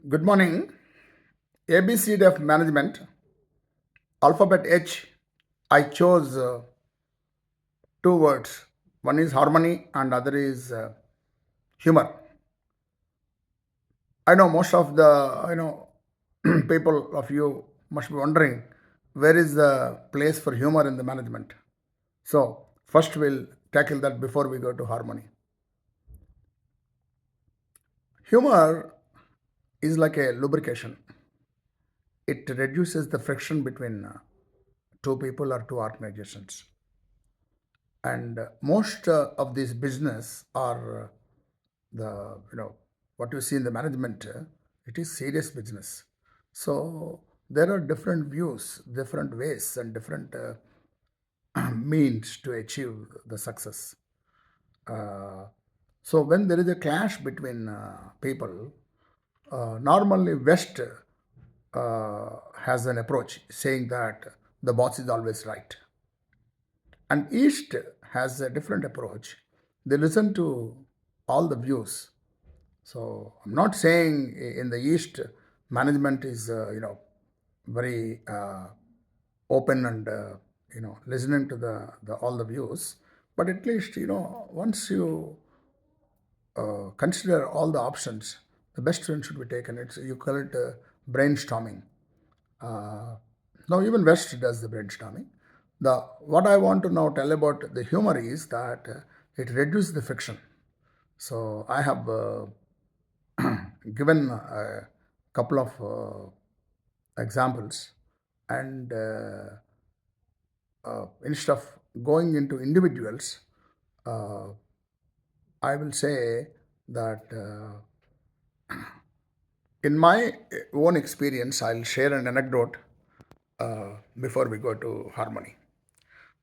Good morning. ABCD of management, alphabet H. I chose two words. One is harmony and other is humor. I know most of the people of you must be wondering where is the place for humor in the management. So first we'll tackle that before we go to harmony. Humor is like a lubrication. It reduces the friction between two people or two organizations. And most of these business are the what you see in the management, it is serious business. So there are different views, different ways, and different means to achieve the success. So when there is a clash between people, normally West has an approach saying that the boss is always right, and East has a different approach. They listen to all the views. So I'm not saying in the East management is very open and listening to the all the views, but at least once you consider all the options, the best one should be taken. It's you call it brainstorming. Uh, Now even West does the brainstorming. The what I want to now tell about the humor is that it reduces the friction. So I have given a couple of examples, and instead of going into individuals, uh, I will say that in my own experience, I'll share an anecdote before we go to harmony.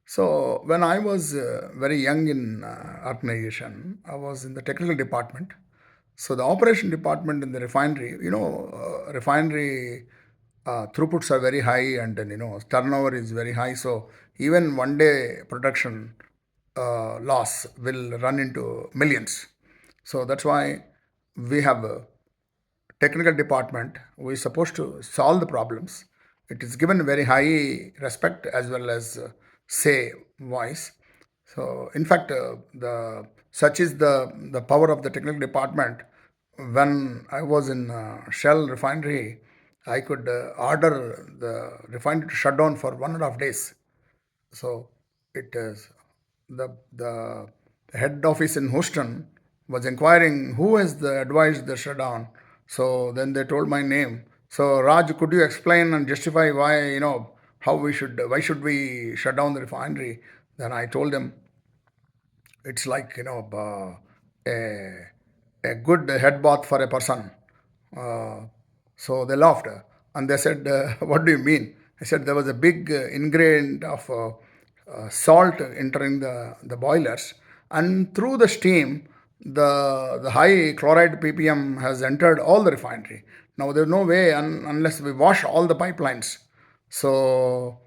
So when I was very young in organization, I was in the technical department. So the operation department in the refinery, refinery throughputs are very high, and then turnover is very high. So even one day production loss will run into millions. So that's why we have a technical department who is supposed to solve the problems. It is given very high respect as well as say voice. So in fact, the such is the power of the technical department. When I was in Shell refinery, I could order the refinery to shut down for 1.5 days. So it is the head office in Houston was inquiring who has advised the shutdown. So then they told my name. So Raj, could you explain and justify why how we should why should we shut down the refinery? Then I told them it's like a good head bath for a person. Uh, so they laughed and they said, "What do you mean?" I said there was a big ingredient of salt entering the boilers, and through the steam, the high chloride ppm has entered all the refinery. Now there's no way unless we wash all the pipelines. So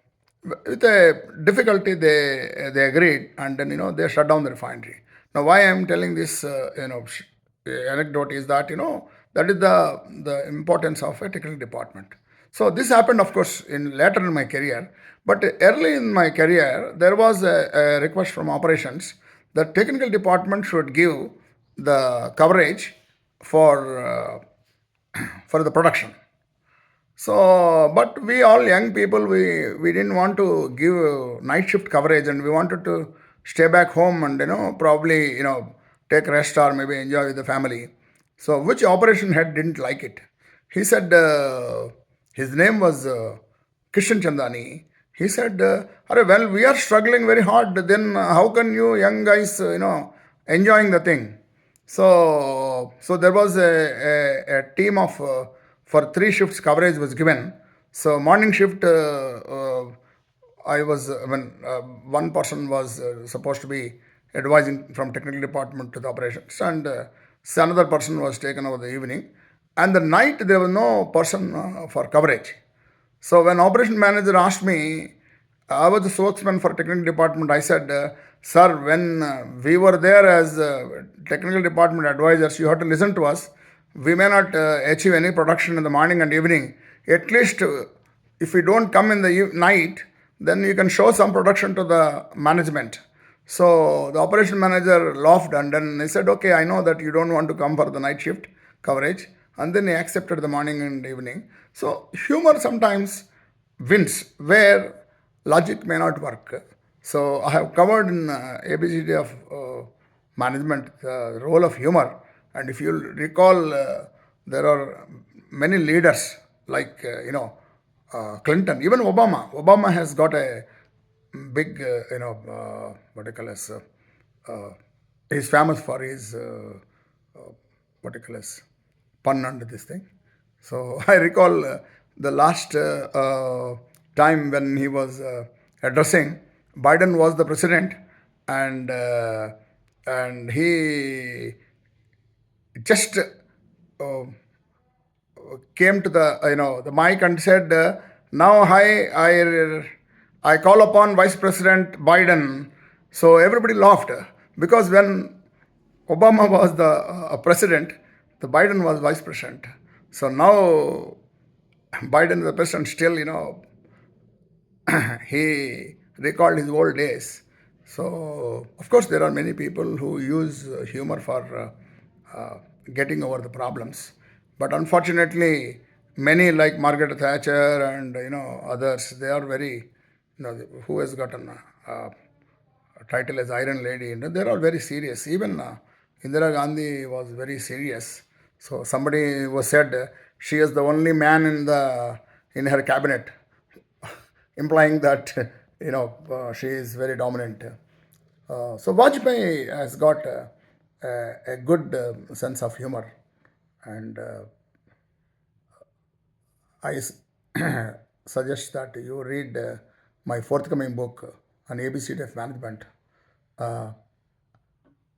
with a difficulty they agreed, and then they shut down the refinery. Now why I'm telling this anecdote is that that is the importance of a technical department. So this happened of course in later in my career, but early in my career there was a request from operations that technical department should give the coverage for for the production. So, but we all young people, we didn't want to give night shift coverage, and we wanted to stay back home and probably take rest or maybe enjoy with the family. So, which operation head didn't like it? He said his name was Kishan Chandani. He said, "Arey, well, we are struggling very hard. Then how can you young guys enjoying the thing?" So there was a team of for three shifts coverage was given. So morning shift, I was when one person was supposed to be advising from technical department to the operations, and so another person was taken over the evening, and the night there was no person for coverage. So when operation manager asked me, I was the spokesman for technical department. I said, "Sir, when we were there as technical department advisors, you have to listen to us. we may not achieve any production in the morning and evening. At least if we don't come in the night, then you can show some production to the management. So the operation manager laughed and then he said, okay, I know that you don't want to come for the night shift coverage. And then he accepted the morning and evening. So humor sometimes wins where logic may not work. So I have covered in ABCD of management the role of humor. And if you recall, there are many leaders like Clinton, even Obama. Obama has got a big what do you call as uh, he's famous for his what do you call as pun and this thing. So I recall the last time when he was addressing, Biden was the president, and he just came to the the mic and said, "Now I call upon Vice President Biden." So everybody laughed because when Obama was the president, the Biden was vice president. So now Biden is the president. Still, he recalled his old days. So, of course, there are many people who use humor for getting over the problems. But unfortunately, many like Margaret Thatcher and others, they are very, who has gotten a title as Iron Lady, they're all very serious. Even Indira Gandhi was very serious. So somebody was said she is the only man in her cabinet, implying that she is very dominant. So Vajpayee has got a good sense of humor, and I suggest that you read my forthcoming book on ABCD of management. Uh,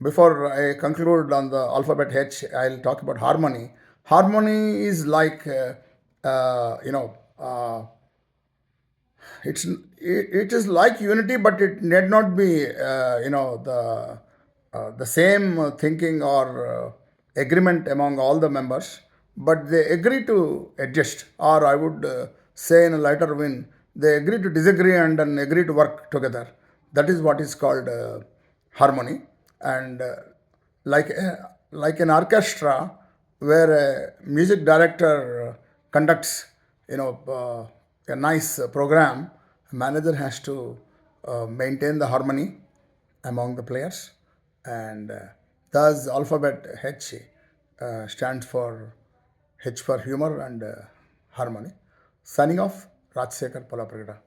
Before I conclude on the alphabet H, I'll talk about harmony. Harmony is like, it is like unity, but it need not be the same thinking or agreement among all the members, but they agree to adjust, or I would say in a lighter vein, they agree to disagree and then agree to work together. That is what is called harmony. And like an orchestra where a music director conducts a nice program, a manager has to maintain the harmony among the players, and thus alphabet H stands for H for humor and harmony. Signing off, Rajsekhar Palapragada.